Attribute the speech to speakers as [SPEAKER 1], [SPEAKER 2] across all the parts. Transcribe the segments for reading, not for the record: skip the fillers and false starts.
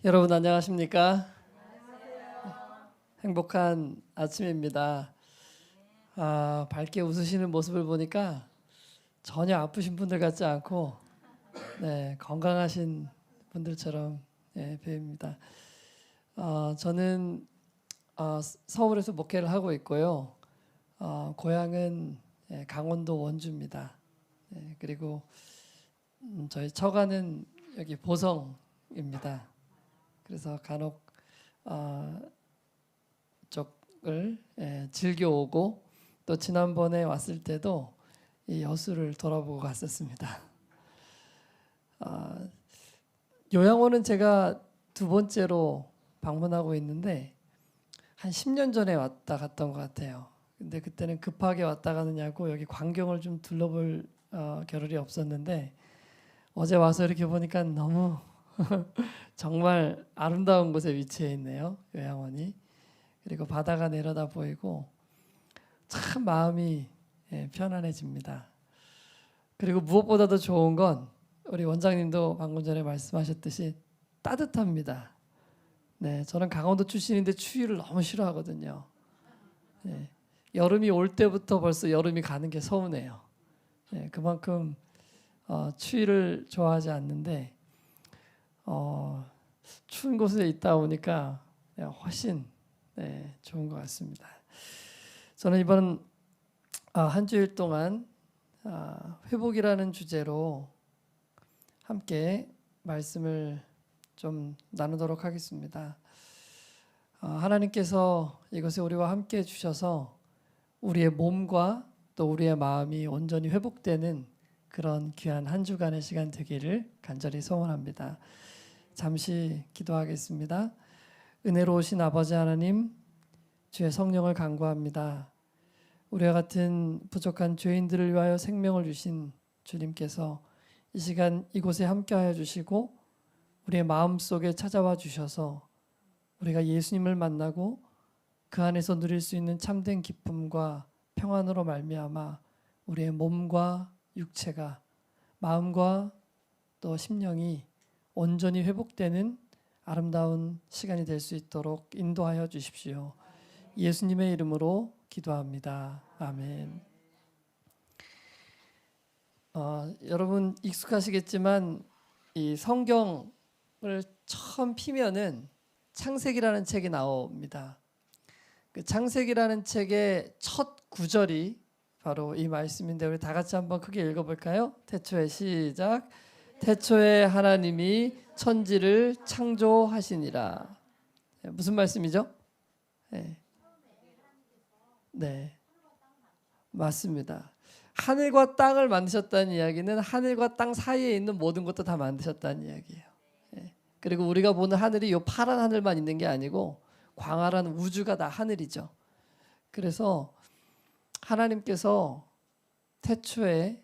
[SPEAKER 1] 여러분 안녕하십니까? 행복한 아침입니다. 밝게 웃으시는 모습을 보니까 전혀 아프신 분들 같지 않고 건강하신 분들처럼 보입니다. 저는 서울에서 목회를 하고 있고요. 고향은 강원도 원주입니다. 그리고 저희 처가는 여기 보성입니다. 그래서 간혹 쪽을 즐겨오고 또 지난번에 왔을 때도 이 여수를 돌아보고 갔었습니다. 요양원은 제가 두 번째로 방문하고 있는데 한 10년 전에 왔다 갔던 것 같아요. 근데 그때는 급하게 왔다 가느냐고 여기 광경을 좀 둘러볼 겨를이 없었는데 어제 와서 이렇게 보니까 너무 정말 아름다운 곳에 위치해 있네요. 요양원이. 그리고 바다가 내려다 보이고 참 마음이 편안해집니다. 그리고 무엇보다도 좋은 건 우리 원장님도 방금 전에 말씀하셨듯이 따뜻합니다. 저는 강원도 출신인데 추위를 너무 싫어하거든요. 여름이 올 때부터 벌써 여름이 가는 게 서운해요. 그만큼 추위를 좋아하지 않는데 추운 곳에 있다 보니까 훨씬 좋은 것 같습니다. 저는 이번 한 주일 동안 회복이라는 주제로 함께 말씀을 좀 나누도록 하겠습니다. 하나님께서 이것에 우리와 함께 해주셔서 우리의 몸과 또 우리의 마음이 온전히 회복되는 그런 귀한 한 주간의 시간 되기를 간절히 소원합니다. 잠시 기도하겠습니다. 은혜로우신 아버지 하나님, 주의 성령을 간구합니다. 우리와 같은 부족한 죄인들을 위하여 생명을 주신 주님께서 이 시간 이곳에 함께하여 주시고 우리의 마음속에 찾아와 주셔서 우리가 예수님을 만나고 그 안에서 누릴 수 있는 참된 기쁨과 평안으로 말미암아 우리의 몸과 육체가 마음과 또 심령이 온전히 회복되는 아름다운 시간이 될 수 있도록 인도하여 주십시오. 예수님의 이름으로 기도합니다. 아멘. 여러분 익숙하시겠지만 이 성경을 처음 피면은 창세기라는 책이 나옵니다. 그 창세기라는 책의 첫 구절이 바로 이 말씀인데 우리 다 같이 한번 크게 읽어볼까요? 태초에 시작. 태초에 하나님이 천지를 창조하시니라. 무슨 말씀이죠? 네, 맞습니다. 하늘과 땅을 만드셨다는 이야기는 하늘과 땅 사이에 있는 모든 것도 다 만드셨다는 이야기예요. 그리고 우리가 보는 하늘이 이 파란 하늘만 있는 게 아니고 광활한 우주가 다 하늘이죠. 그래서 하나님께서 태초에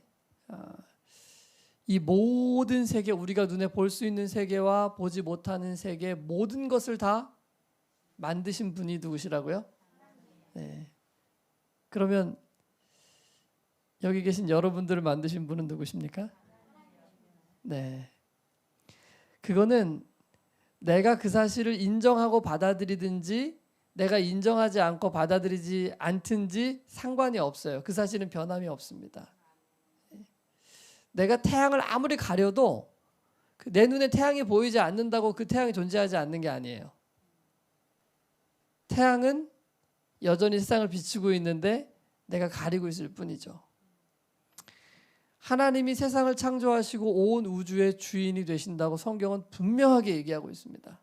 [SPEAKER 1] 이 모든 세계, 우리가 눈에 볼 수 있는 세계와 보지 못하는 세계 모든 것을 다 만드신 분이 누구시라고요? 그러면 여기 계신 여러분들을 만드신 분은 누구십니까? 그거는 내가 그 사실을 인정하고 받아들이든지 내가 인정하지 않고 받아들이지 않든지 상관이 없어요. 그 사실은 변함이 없습니다. 내가 태양을 아무리 가려도 내 눈에 태양이 보이지 않는다고 그 태양이 존재하지 않는 게 아니에요. 태양은 여전히 세상을 비추고 있는데 내가 가리고 있을 뿐이죠. 하나님이 세상을 창조하시고 온 우주의 주인이 되신다고 성경은 분명하게 얘기하고 있습니다.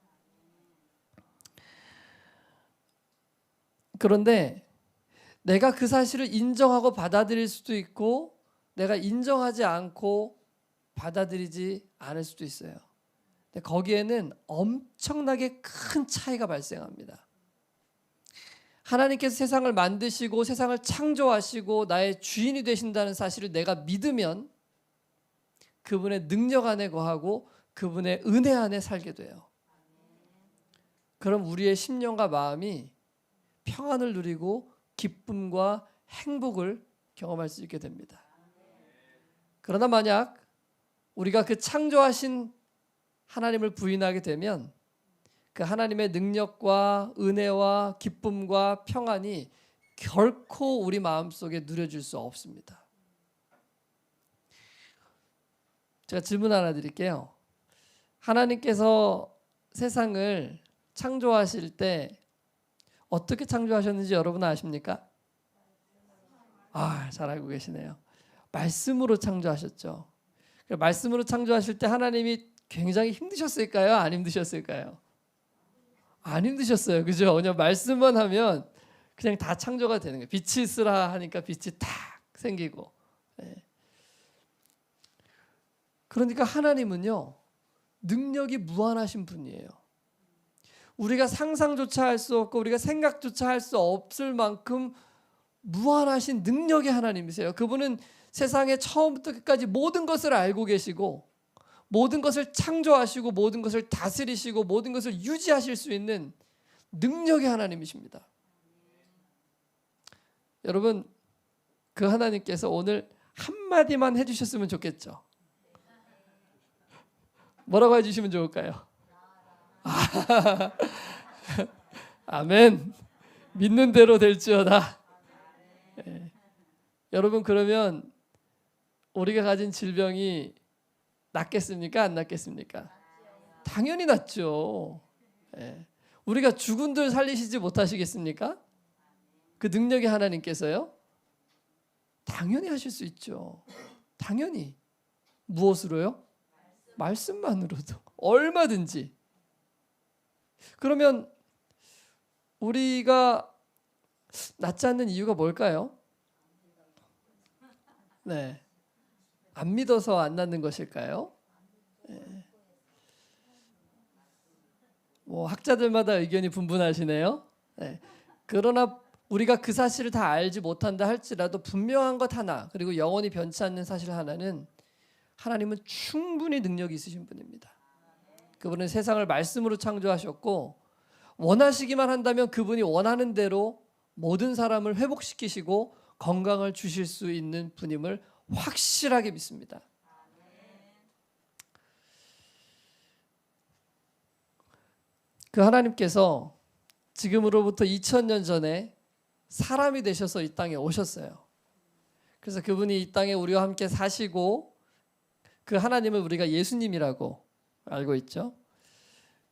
[SPEAKER 1] 그런데 내가 그 사실을 인정하고 받아들일 수도 있고 내가 인정하지 않고 받아들이지 않을 수도 있어요. 근데 거기에는 엄청나게 큰 차이가 발생합니다. 하나님께서 세상을 만드시고 세상을 창조하시고 나의 주인이 되신다는 사실을 내가 믿으면 그분의 능력 안에 거하고 그분의 은혜 안에 살게 돼요. 그럼 우리의 심령과 마음이 평안을 누리고 기쁨과 행복을 경험할 수 있게 됩니다. 그러나 만약 우리가 그 창조하신 하나님을 부인하게 되면 그 하나님의 능력과 은혜와 기쁨과 평안이 결코 우리 마음속에 누려질 수 없습니다. 제가 질문 하나 드릴게요. 하나님께서 세상을 창조하실 때 어떻게 창조하셨는지 여러분 아십니까? 잘 알고 계시네요. 말씀으로 창조하셨죠. 말씀으로 창조하실 때 하나님이 굉장히 힘드셨을까요? 안 힘드셨을까요? 안 힘드셨어요. 그죠? 그냥 말씀만 하면 그냥 다 창조가 되는 거예요. 빛이 있으라 하니까 빛이 탁 생기고. 네. 그러니까 하나님은요, 능력이 무한하신 분이에요. 우리가 상상조차 할 수 없고 우리가 생각조차 할 수 없을 만큼 무한하신 능력의 하나님이세요. 그분은 세상의 처음부터 끝까지 모든 것을 알고 계시고 모든 것을 창조하시고 모든 것을 다스리시고 모든 것을 유지하실 수 있는 능력의 하나님이십니다. 여러분, 그 하나님께서 오늘 한마디만 해주셨으면 좋겠죠. 뭐라고 해주시면 좋을까요? 아멘. 믿는 대로 될지어다. 예. 여러분, 그러면 우리가 가진 질병이 낫겠습니까? 안 낫겠습니까? 당연히 낫죠. 예. 우리가 죽은들 살리시지 못하시겠습니까? 그 능력의 하나님께서요? 당연히 하실 수 있죠. 당연히. 무엇으로요? 말씀만으로도 얼마든지. 그러면 우리가 낫지 않는 이유가 뭘까요? 네, 안 믿어서 안 낫는 것일까요? 네. 뭐 학자들마다 의견이 분분하시네요. 네. 그러나 우리가 그 사실을 다 알지 못한다 할지라도 분명한 것 하나, 그리고 영원히 변치 않는 사실 하나는 하나님은 충분히 능력이 있으신 분입니다. 그분은 세상을 말씀으로 창조하셨고 원하시기만 한다면 그분이 원하는 대로 모든 사람을 회복시키시고 건강을 주실 수 있는 분임을 확실하게 믿습니다. 그 하나님께서 지금으로부터 2000년 전에 사람이 되셔서 이 땅에 오셨어요. 그래서 그분이 이 땅에 우리와 함께 사시고 그 하나님을 우리가 예수님이라고 알고 있죠.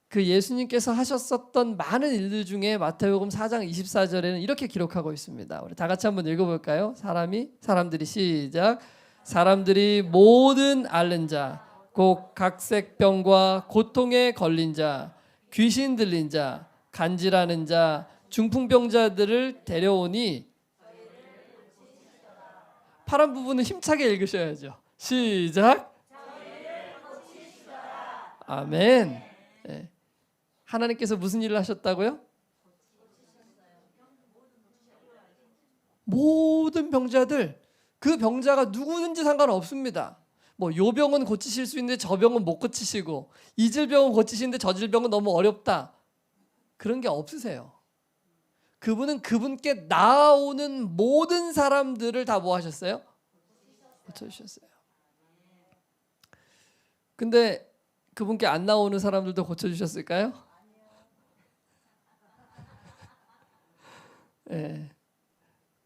[SPEAKER 1] 그 예수님께서 하셨었던 많은 일들 중에 마태복음 4장 24절에는 이렇게 기록하고 있습니다. 우리 다 같이 한번 읽어볼까요? 사람들이 시작. 사람들이 모든 앓는 자, 곧 각색병과 고통에 걸린 자, 귀신 들린 자, 간질하는 자, 중풍병자들을 데려오니 파란 부분은 힘차게 읽으셔야죠. 시작. 아멘. 네. 하나님께서 무슨 일을 하셨다고요? 모든 병자들, 그 병자가 누구든지 상관없습니다. 뭐 요 병은 고치실 수 있는데 저 병은 못 고치시고 이 질병은 고치시는데 저 질병은 너무 어렵다. 그런 게 없으세요. 그분은 그분께 나아오는 모든 사람들을 다 뭐 하셨어요? 고쳐주셨어요. 근데 그분께 안 나오는 사람들도 고쳐주셨을까요? 네.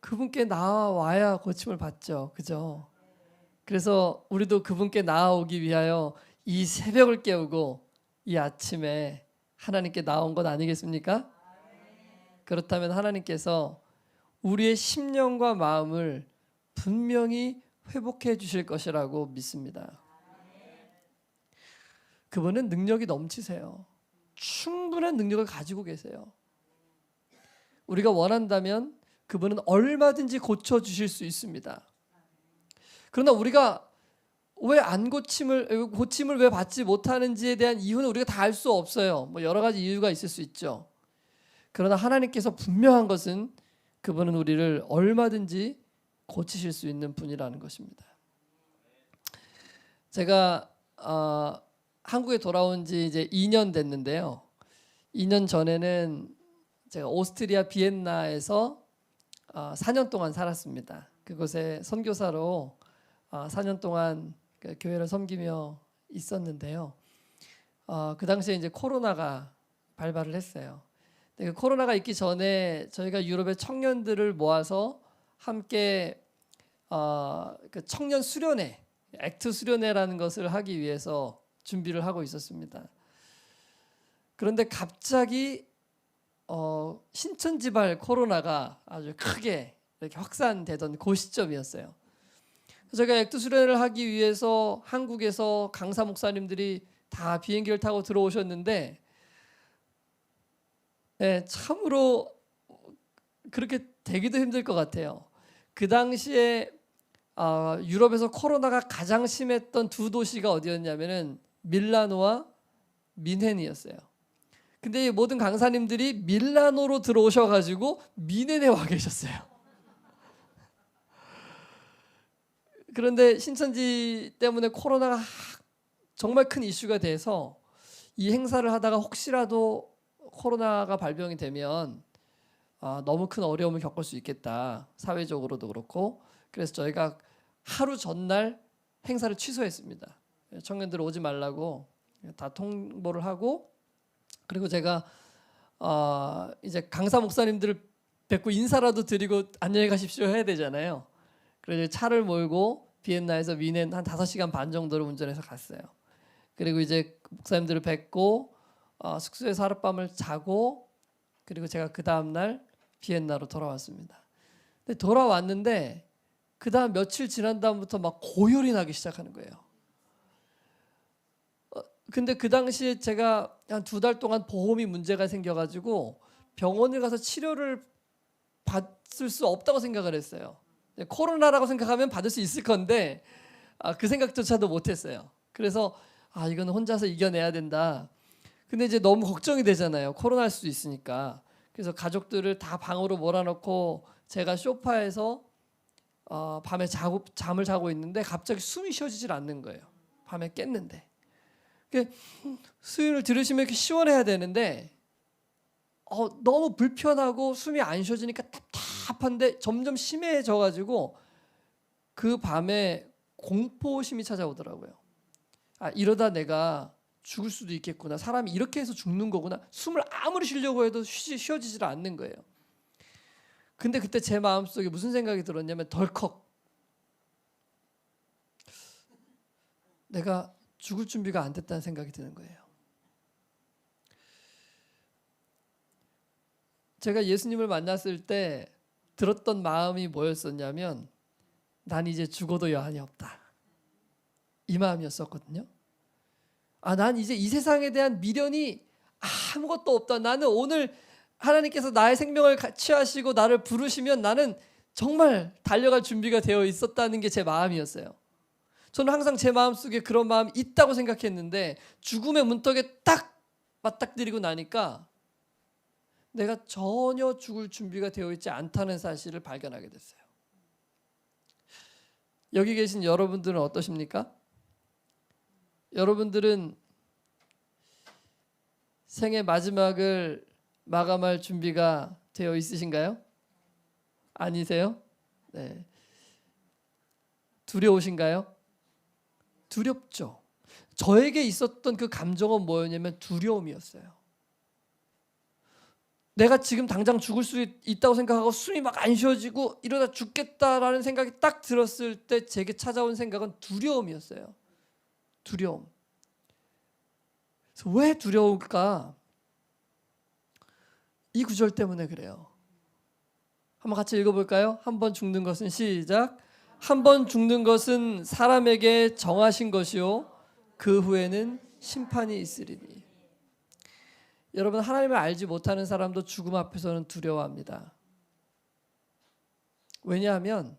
[SPEAKER 1] 그분께 나와야 고침을 받죠. 그죠? 그래서 우리도 그분께 나아오기 위하여 이 새벽을 깨우고 이 아침에 하나님께 나온 것 아니겠습니까? 그렇다면 하나님께서 우리의 심령과 마음을 분명히 회복해 주실 것이라고 믿습니다. 그분은 능력이 넘치세요. 충분한 능력을 가지고 계세요. 우리가 원한다면 그분은 얼마든지 고쳐주실 수 있습니다. 그러나 우리가 왜 고침을 왜 받지 못하는지에 대한 이유는 우리가 다 알 수 없어요. 뭐 여러 가지 이유가 있을 수 있죠. 그러나 하나님께서 분명한 것은 그분은 우리를 얼마든지 고치실 수 있는 분이라는 것입니다. 제가 한국에 돌아온 지 이제 2년 됐는데요. 2년 전에는 제가 오스트리아 비엔나에서 4년 동안 살았습니다. 그곳에 선교사로 4년 동안 교회를 섬기며 있었는데요. 그 당시에 이제 코로나가 발발을 했어요. 근데 그 코로나가 있기 전에 저희가 유럽의 청년들을 모아서 함께 그 청년 수련회, 액트 수련회라는 것을 하기 위해서 준비를 하고 있었습니다. 그런데 갑자기 신천지발 코로나가 아주 크게 이렇게 확산되던 그 시점이었어요. 제가 액트 수련회를 하기 위해서 한국에서 강사 목사님들이 다 비행기를 타고 들어오셨는데, 네, 참으로 그렇게 되기도 힘들 것 같아요. 그 당시에 유럽에서 코로나가 가장 심했던 두 도시가 어디였냐면은 밀라노와 뮌헨이었어요. 근데 이 모든 강사님들이 밀라노로 들어오셔가지고 뮌헨에 와 계셨어요. 그런데 신천지 때문에 코로나가 정말 큰 이슈가 돼서 이 행사를 하다가 혹시라도 코로나가 발병이 되면 너무 큰 어려움을 겪을 수 있겠다. 사회적으로도 그렇고. 그래서 저희가 하루 전날 행사를 취소했습니다. 청년들 오지 말라고 다 통보를 하고, 그리고 제가 이제 강사 목사님들을 뵙고 인사라도 드리고 안녕히 가십시오 해야 되잖아요. 그래서 차를 몰고 비엔나에서 뮌헨 한 5시간 반 정도를 운전해서 갔어요. 그리고 이제 목사님들을 뵙고 숙소에서 하룻밤을 자고, 그리고 제가 그 다음날 비엔나로 돌아왔습니다. 근데 돌아왔는데 그 다음 며칠 지난 다음부터 막 고열이 나기 시작하는 거예요. 근데 그 당시에 제가 한 2달 동안 보험이 문제가 생겨가지고 병원을 가서 치료를 받을 수 없다고 생각을 했어요. 코로나라고 생각하면 받을 수 있을 건데 그 생각조차도 못했어요. 그래서 이거는 혼자서 이겨내야 된다. 근데 이제 너무 걱정이 되잖아요. 코로나 할 수도 있으니까. 그래서 가족들을 다 방으로 몰아넣고 제가 소파에서 밤에 잠을 자고 있는데 갑자기 숨이 쉬어지질 않는 거예요. 밤에 깼는데. 수윤을 들으시면 이렇게 시원해야 되는데 너무 불편하고 숨이 안 쉬어지니까 답답한데 점점 심해져가지고 그 밤에 공포심이 찾아오더라고요. 이러다 내가 죽을 수도 있겠구나. 사람이 이렇게 해서 죽는 거구나. 숨을 아무리 쉬려고 해도 쉬어지질 않는 거예요. 근데 그때 제 마음속에 무슨 생각이 들었냐면 덜컥 내가 죽을 준비가 안 됐다는 생각이 드는 거예요. 제가 예수님을 만났을 때 들었던 마음이 뭐였었냐면 난 이제 죽어도 여한이 없다. 이 마음이었었거든요. 난 이제 이 세상에 대한 미련이 아무것도 없다. 나는 오늘 하나님께서 나의 생명을 취하시고 나를 부르시면 나는 정말 달려갈 준비가 되어 있었다는 게 제 마음이었어요. 저는 항상 제 마음속에 그런 마음이 있다고 생각했는데 죽음의 문턱에 딱 맞닥뜨리고 나니까 내가 전혀 죽을 준비가 되어 있지 않다는 사실을 발견하게 됐어요. 여기 계신 여러분들은 어떠십니까? 여러분들은 생의 마지막을 마감할 준비가 되어 있으신가요? 아니세요? 네. 두려우신가요? 두렵죠. 저에게 있었던 그 감정은 뭐였냐면 두려움이었어요. 내가 지금 당장 죽을 수 있다고 생각하고 숨이 막 안 쉬어지고 이러다 죽겠다라는 생각이 딱 들었을 때 제게 찾아온 생각은 두려움이었어요. 두려움. 그래서 왜 두려울까? 이 구절 때문에 그래요. 한번 같이 읽어볼까요? 한 번 죽는 것은 시작. 한 번 죽는 것은 사람에게 정하신 것이요 그 후에는 심판이 있으리니. 여러분, 하나님을 알지 못하는 사람도 죽음 앞에서는 두려워합니다. 왜냐하면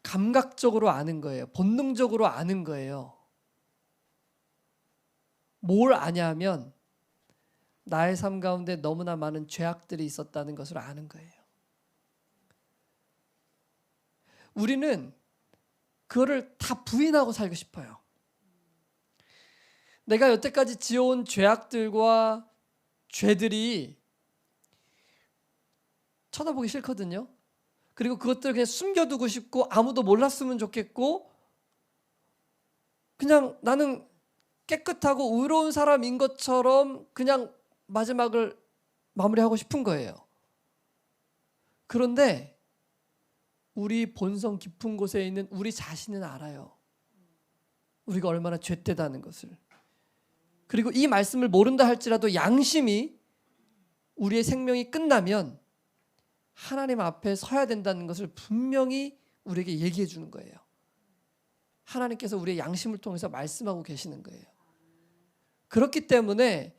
[SPEAKER 1] 감각적으로 아는 거예요. 본능적으로 아는 거예요. 뭘 아냐면 나의 삶 가운데 너무나 많은 죄악들이 있었다는 것을 아는 거예요. 우리는 그거를 다 부인하고 살고 싶어요. 내가 여태까지 지어온 죄악들과 죄들이 쳐다보기 싫거든요. 그리고 그것들을 그냥 숨겨두고 싶고 아무도 몰랐으면 좋겠고 그냥 나는 깨끗하고 의로운 사람인 것처럼 그냥 마지막을 마무리하고 싶은 거예요. 그런데 우리 본성 깊은 곳에 있는 우리 자신은 알아요. 우리가 얼마나 죄되다는 것을. 그리고 이 말씀을 모른다 할지라도 양심이 우리의 생명이 끝나면 하나님 앞에 서야 된다는 것을 분명히 우리에게 얘기해 주는 거예요. 하나님께서 우리의 양심을 통해서 말씀하고 계시는 거예요. 그렇기 때문에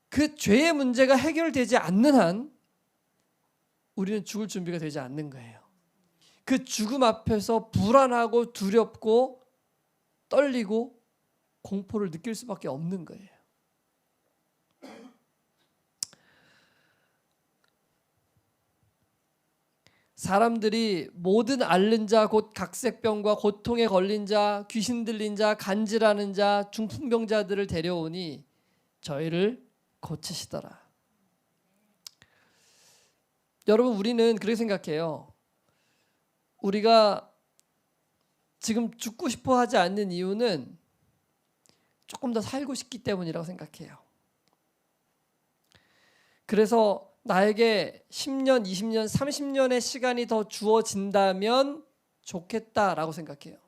[SPEAKER 1] 그 죄의 문제가 해결되지 않는 한 우리는 죽을 준비가 되지 않는 거예요. 그 죽음 앞에서 불안하고 두렵고 떨리고 공포를 느낄 수밖에 없는 거예요. 사람들이 모든 앓는 자 곧 각색병과 고통에 걸린 자, 귀신 들린 자, 간질하는 자, 중풍병자들을 데려오니 저희를 고치시더라. 여러분, 우리는 그렇게 생각해요. 우리가 지금 죽고 싶어 하지 않는 이유는 조금 더 살고 싶기 때문이라고 생각해요. 그래서 나에게 10년, 20년, 30년의 시간이 더 주어진다면 좋겠다라고 생각해요.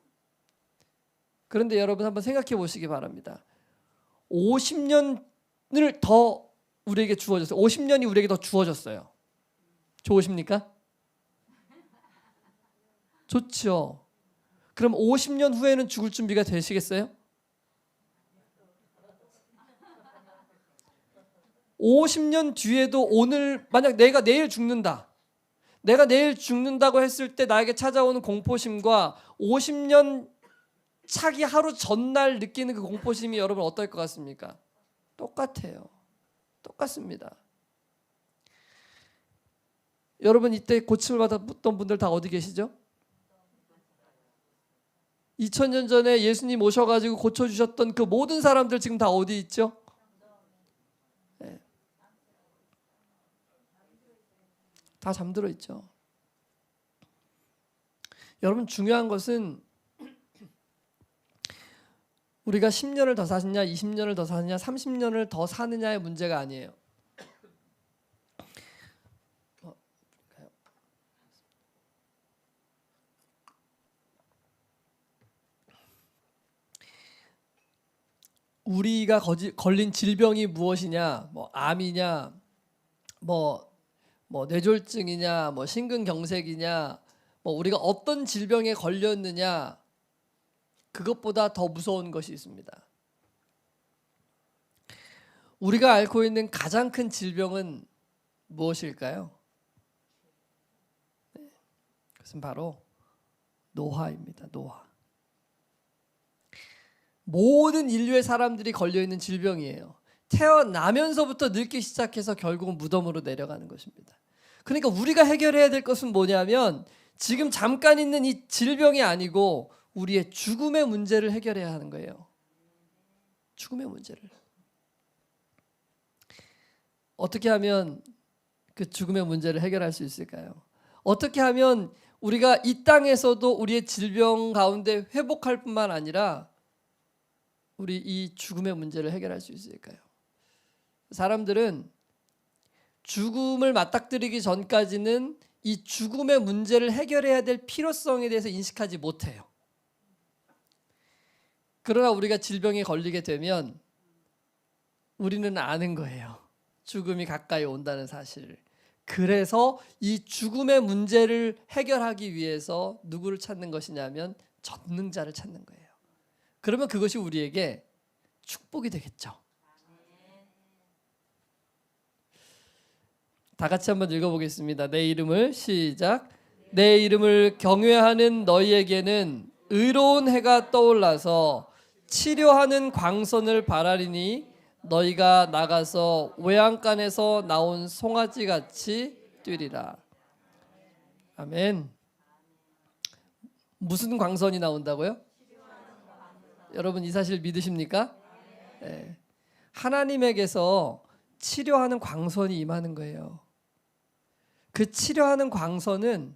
[SPEAKER 1] 그런데 여러분 한번 생각해 보시기 바랍니다. 50년을 더 우리에게 주어졌어요. 50년이 우리에게 더 주어졌어요. 좋으십니까? 좋죠. 그럼 50년 후에는 죽을 준비가 되시겠어요? 50년 뒤에도 오늘 만약 내가 내일 죽는다. 내가 내일 죽는다고 했을 때 나에게 찾아오는 공포심과 50년 차기 하루 전날 느끼는 그 공포심이 여러분 어떨 것 같습니까? 똑같아요. 똑같습니다. 여러분 이때 고침을 받았던 분들 다 어디 계시죠? 2000년 전에 예수님 오셔가지고 고쳐주셨던 그 모든 사람들 지금 다 어디 있죠? 네. 다 잠들어 있죠. 여러분 중요한 것은 우리가 10년을 더 사느냐, 20년을 더 사느냐, 30년을 더 사느냐의 문제가 아니에요. 우리가 걸린 질병이 무엇이냐, 뭐 암이냐, 뭐 뇌졸중이냐, 뭐 심근경색이냐, 뭐 우리가 어떤 질병에 걸렸느냐, 그것보다 더 무서운 것이 있습니다. 우리가 앓고 있는 가장 큰 질병은 무엇일까요? 네, 그것은 바로 노화입니다. 노화. 모든 인류의 사람들이 걸려있는 질병이에요. 태어나면서부터 늙기 시작해서 결국은 무덤으로 내려가는 것입니다. 그러니까 우리가 해결해야 될 것은 뭐냐면 지금 잠깐 있는 이 질병이 아니고 우리의 죽음의 문제를 해결해야 하는 거예요. 죽음의 문제를. 어떻게 하면 그 죽음의 문제를 해결할 수 있을까요? 어떻게 하면 우리가 이 땅에서도 우리의 질병 가운데 회복할 뿐만 아니라 우리 이 죽음의 문제를 해결할 수 있을까요? 사람들은 죽음을 맞닥뜨리기 전까지는 이 죽음의 문제를 해결해야 될 필요성에 대해서 인식하지 못해요. 그러나 우리가 질병에 걸리게 되면 우리는 아는 거예요. 죽음이 가까이 온다는 사실을. 그래서 이 죽음의 문제를 해결하기 위해서 누구를 찾는 것이냐면 전능자를 찾는 거예요. 그러면 그것이 우리에게 축복이 되겠죠. 다 같이 한번 읽어보겠습니다. 내 이름을 시작. 내 이름을 경외하는 너희에게는 의로운 해가 떠올라서 치료하는 광선을 바라리니 너희가 나가서 외양간에서 나온 송아지같이 뛰리라. 아멘. 무슨 광선이 나온다고요? 여러분 이 사실 믿으십니까? 네. 하나님에게서 치료하는 광선이 임하는 거예요. 그 치료하는 광선은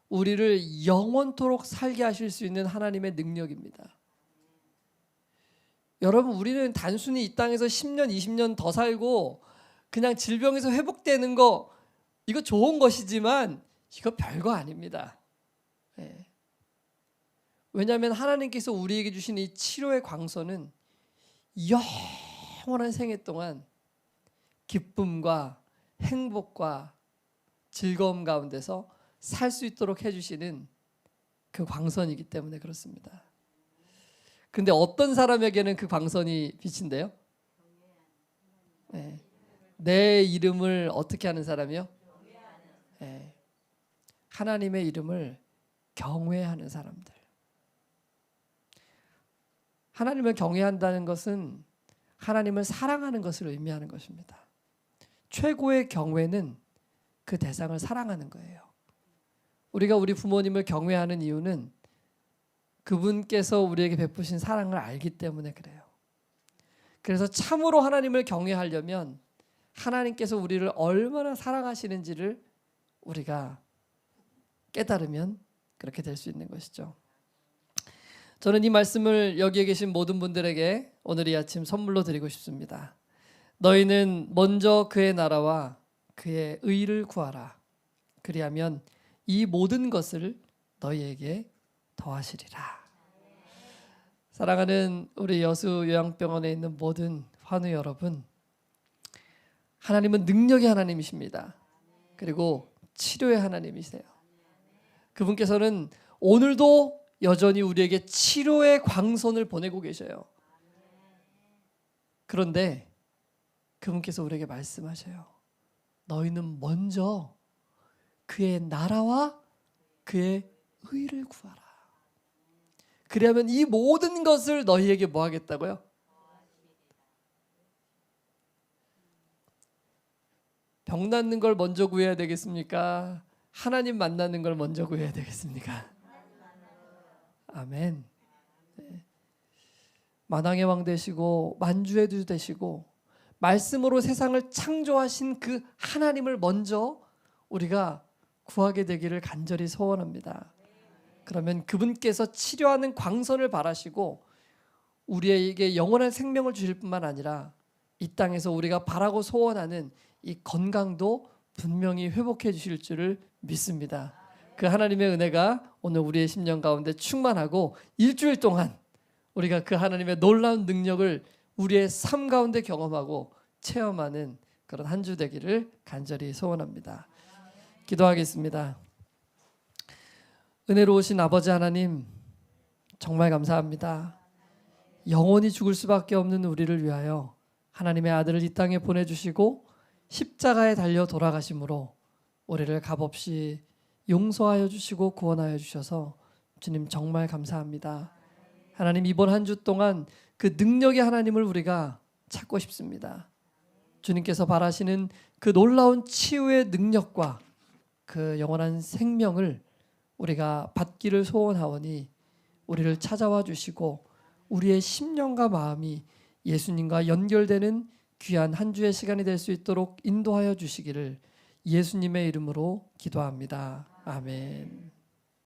[SPEAKER 1] 우리를 영원토록 살게 하실 수 있는 하나님의 능력입니다. 여러분, 우리는 단순히 이 땅에서 10년, 20년 더 살고 그냥 질병에서 회복되는 거, 이거 좋은 것이지만 이거 별거 아닙니다. 예. 왜냐하면 하나님께서 우리에게 주신 이 치료의 광선은 영원한 생애 동안 기쁨과 행복과 즐거움 가운데서 살 수 있도록 해주시는 그 광선이기 때문에 그렇습니다. 근데 어떤 사람에게는 그 광선이 비친대요? 네. 내 이름을 어떻게 하는 사람이요? 네. 하나님의 이름을 경외하는 사람들. 하나님을 경외한다는 것은 하나님을 사랑하는 것을 의미하는 것입니다. 최고의 경외는 그 대상을 사랑하는 거예요. 우리가 우리 부모님을 경외하는 이유는 그분께서 우리에게 베푸신 사랑을 알기 때문에 그래요. 그래서 참으로 하나님을 경외하려면 하나님께서 우리를 얼마나 사랑하시는지를 우리가 깨달으면 그렇게 될 수 있는 것이죠. 저는 이 말씀을 여기에 계신 모든 분들에게 오늘 이 아침 선물로 드리고 싶습니다. 너희는 먼저 그의 나라와 그의 의를 구하라. 그리하면 이 모든 것을 너희에게 더하시리라. 사랑하는 우리 여수 요양병원에 있는 모든 환우 여러분, 하나님은 능력의 하나님이십니다. 그리고 치료의 하나님이세요. 그분께서는 오늘도 여전히 우리에게 치료의 광선을 보내고 계셔요. 그런데 그분께서 우리에게 말씀하셔요. 너희는 먼저 그의 나라와 그의 의를 구하라. 그러면 이 모든 것을 너희에게 뭐 하겠다고요? 병 낫는 걸 먼저 구해야 되겠습니까? 하나님 만나는 걸 먼저 구해야 되겠습니까? 아멘. 네. 만왕의 왕 되시고 만주의 주 되시고 말씀으로 세상을 창조하신 그 하나님을 먼저 우리가 구하게 되기를 간절히 소원합니다. 그러면 그분께서 치료하는 광선을 바라시고 우리에게 영원한 생명을 주실 뿐만 아니라 이 땅에서 우리가 바라고 소원하는 이 건강도 분명히 회복해 주실 줄을 믿습니다. 그 하나님의 은혜가 오늘 우리의 심령 가운데 충만하고 일주일 동안 우리가 그 하나님의 놀라운 능력을 우리의 삶 가운데 경험하고 체험하는 그런 한 주 되기를 간절히 소원합니다. 기도하겠습니다. 은혜로우신 아버지 하나님, 정말 감사합니다. 영원히 죽을 수밖에 없는 우리를 위하여 하나님의 아들을 이 땅에 보내주시고 십자가에 달려 돌아가심으로 우리를 값없이 용서하여 주시고 구원하여 주셔서 주님 정말 감사합니다. 하나님, 이번 한 주 동안 그 능력의 하나님을 우리가 찾고 싶습니다. 주님께서 바라시는 그 놀라운 치유의 능력과 그 영원한 생명을 우리가 받기를 소원하오니 우리를 찾아와 주시고 우리의 심령과 마음이 예수님과 연결되는 귀한 한 주의 시간이 될 수 있도록 인도하여 주시기를 예수님의 이름으로 기도합니다. 아멘.